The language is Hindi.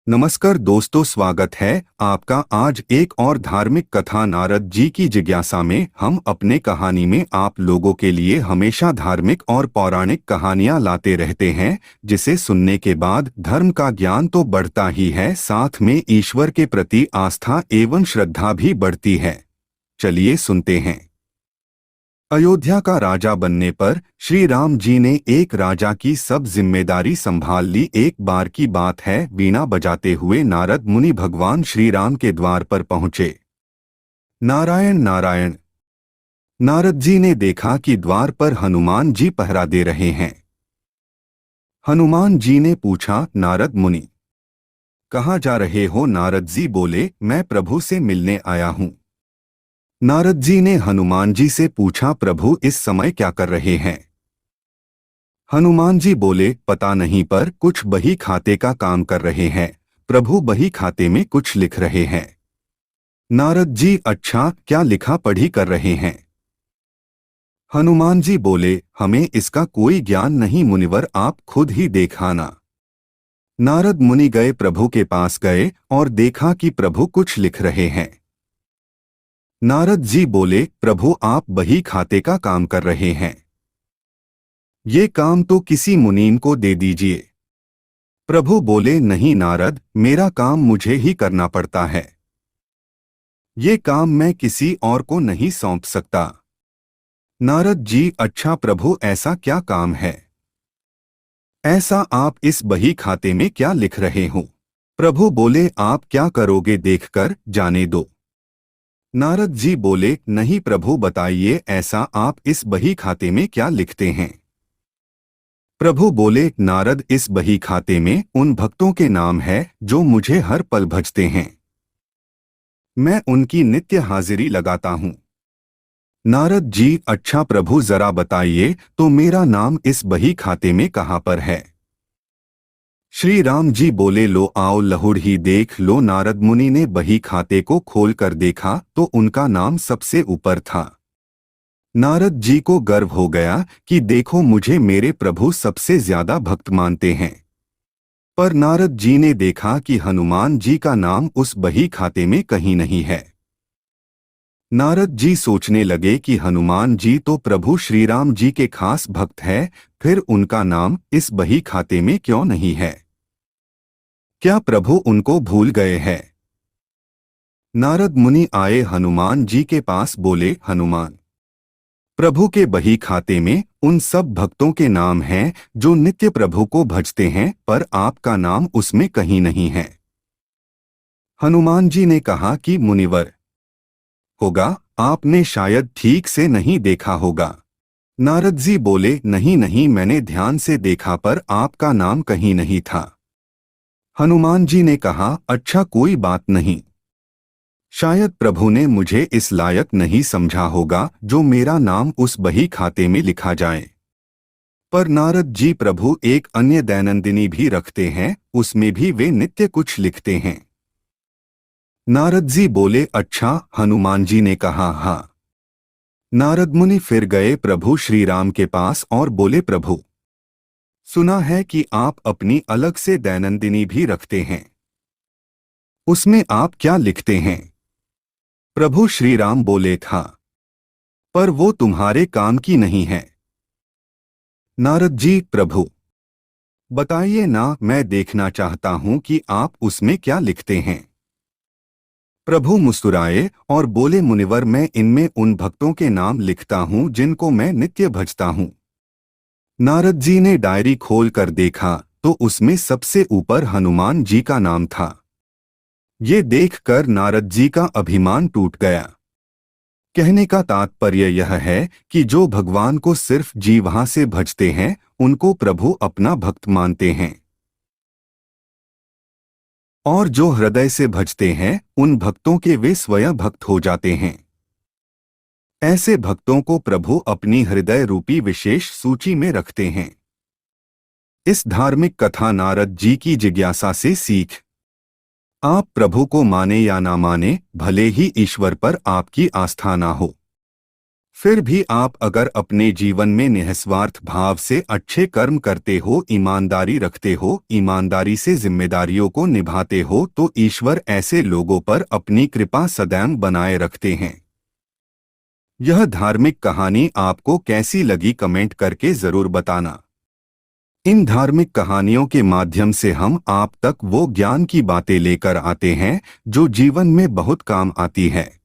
नमस्कार दोस्तों, स्वागत है आपका आज एक और धार्मिक कथा नारद जी की जिज्ञासा में। हम अपने कहानी में आप लोगों के लिए हमेशा धार्मिक और पौराणिक कहानियां लाते रहते हैं, जिसे सुनने के बाद धर्म का ज्ञान तो बढ़ता ही है, साथ में ईश्वर के प्रति आस्था एवं श्रद्धा भी बढ़ती है। चलिए सुनते हैं। अयोध्या का राजा बनने पर श्री राम जी ने एक राजा की सब जिम्मेदारी संभाल ली। एक बार की बात है, वीणा बजाते हुए नारद मुनि भगवान श्री राम के द्वार पर पहुंचे। नारायण नारायण। नारद जी ने देखा कि द्वार पर हनुमान जी पहरा दे रहे हैं। हनुमान जी ने पूछा, नारद मुनि कहाँ जा रहे हो? नारद जी बोले, मैं प्रभु से मिलने आया हूँ। नारद जी ने हनुमान जी से पूछा, प्रभु इस समय क्या कर रहे हैं? हनुमान जी बोले, पता नहीं, पर कुछ बही खाते का काम कर रहे हैं। प्रभु बही खाते में कुछ लिख रहे हैं। नारद जी, अच्छा, क्या लिखा पढ़ी कर रहे हैं? हनुमान जी बोले, हमें इसका कोई ज्ञान नहीं मुनिवर, आप खुद ही देख आना। नारद मुनि गए, प्रभु के पास गए और देखा कि प्रभु कुछ लिख रहे हैं। नारद जी बोले, प्रभु आप बही खाते का काम कर रहे हैं, ये काम तो किसी मुनीम को दे दीजिए। प्रभु बोले, नहीं नारद, मेरा काम मुझे ही करना पड़ता है, ये काम मैं किसी और को नहीं सौंप सकता। नारद जी, अच्छा प्रभु, ऐसा क्या काम है? ऐसा आप इस बही खाते में क्या लिख रहे हो? प्रभु बोले, आप क्या करोगे देखकर जाने दो। नारद जी बोले, नहीं प्रभु, बताइए ऐसा आप इस बही खाते में क्या लिखते हैं? प्रभु बोले, नारद, इस बही खाते में उन भक्तों के नाम है जो मुझे हर पल भजते हैं, मैं उनकी नित्य हाजिरी लगाता हूँ। नारद जी, अच्छा प्रभु, जरा बताइए तो मेरा नाम इस बही खाते में कहाँ पर है? श्री राम जी बोले, लो आओ लहुड़ ही देख लो। नारद मुनि ने बही खाते को खोलकर देखा तो उनका नाम सबसे ऊपर था। नारद जी को गर्व हो गया कि देखो, मुझे मेरे प्रभु सबसे ज्यादा भक्त मानते हैं। पर नारद जी ने देखा कि हनुमान जी का नाम उस बही खाते में कहीं नहीं है। नारद जी सोचने लगे कि हनुमान जी तो प्रभु श्री राम जी के खास भक्त है, फिर उनका नाम इस बही खाते में क्यों नहीं है? क्या प्रभु उनको भूल गए हैं? नारद मुनि आए हनुमान जी के पास, बोले, हनुमान, प्रभु के बही खाते में उन सब भक्तों के नाम हैं जो नित्य प्रभु को भजते हैं, पर आपका नाम उसमें कहीं नहीं है। हनुमान जी ने कहा कि मुनिवर, होगा, आपने शायद ठीक से नहीं देखा होगा। नारद जी बोले, नहीं नहीं, मैंने ध्यान से देखा पर आपका नाम कहीं नहीं था। हनुमान जी ने कहा, अच्छा कोई बात नहीं, शायद प्रभु ने मुझे इस लायक नहीं समझा होगा जो मेरा नाम उस बही खाते में लिखा जाए। पर नारद जी, प्रभु एक अन्य दैनंदिनी भी रखते हैं, उसमें भी वे नित्य कुछ लिखते हैं। नारद जी बोले, अच्छा। हनुमान जी ने कहा, हाँ। नारद मुनि फिर गए प्रभु श्री राम के पास और बोले, प्रभु सुना है कि आप अपनी अलग से दैनंदिनी भी रखते हैं, उसमें आप क्या लिखते हैं? प्रभु श्री राम बोले, था, पर वो तुम्हारे काम की नहीं है। नारद जी, प्रभु बताइए ना, मैं देखना चाहता हूं कि आप उसमें क्या लिखते हैं। प्रभु मुस्कुराए और बोले, मुनिवर, मैं इनमें उन भक्तों के नाम लिखता हूं जिनको मैं नित्य भजता हूं। नारद जी ने डायरी खोलकर देखा तो उसमें सबसे ऊपर हनुमान जी का नाम था। ये देखकर नारद जी का अभिमान टूट गया। कहने का तात्पर्य यह है कि जो भगवान को सिर्फ जीवा से भजते हैं, उनको प्रभु अपना भक्त मानते हैं, और जो हृदय से भजते हैं, उन भक्तों के वे स्वयं भक्त हो जाते हैं। ऐसे भक्तों को प्रभु अपनी हृदय रूपी विशेष सूची में रखते हैं। इस धार्मिक कथा नारद जी की जिज्ञासा से सीख। आप प्रभु को माने या ना माने, भले ही ईश्वर पर आपकी आस्था ना हो, फिर भी आप अगर अपने जीवन में निस्वार्थ भाव से अच्छे कर्म करते हो, ईमानदारी रखते हो, ईमानदारी से जिम्मेदारियों को निभाते हो, तो ईश्वर ऐसे लोगों पर अपनी कृपा सदैव बनाए रखते हैं। यह धार्मिक कहानी आपको कैसी लगी कमेंट करके जरूर बताना। इन धार्मिक कहानियों के माध्यम से हम आप तक वो ज्ञान की बातें लेकर आते हैं जो जीवन में बहुत काम आती है।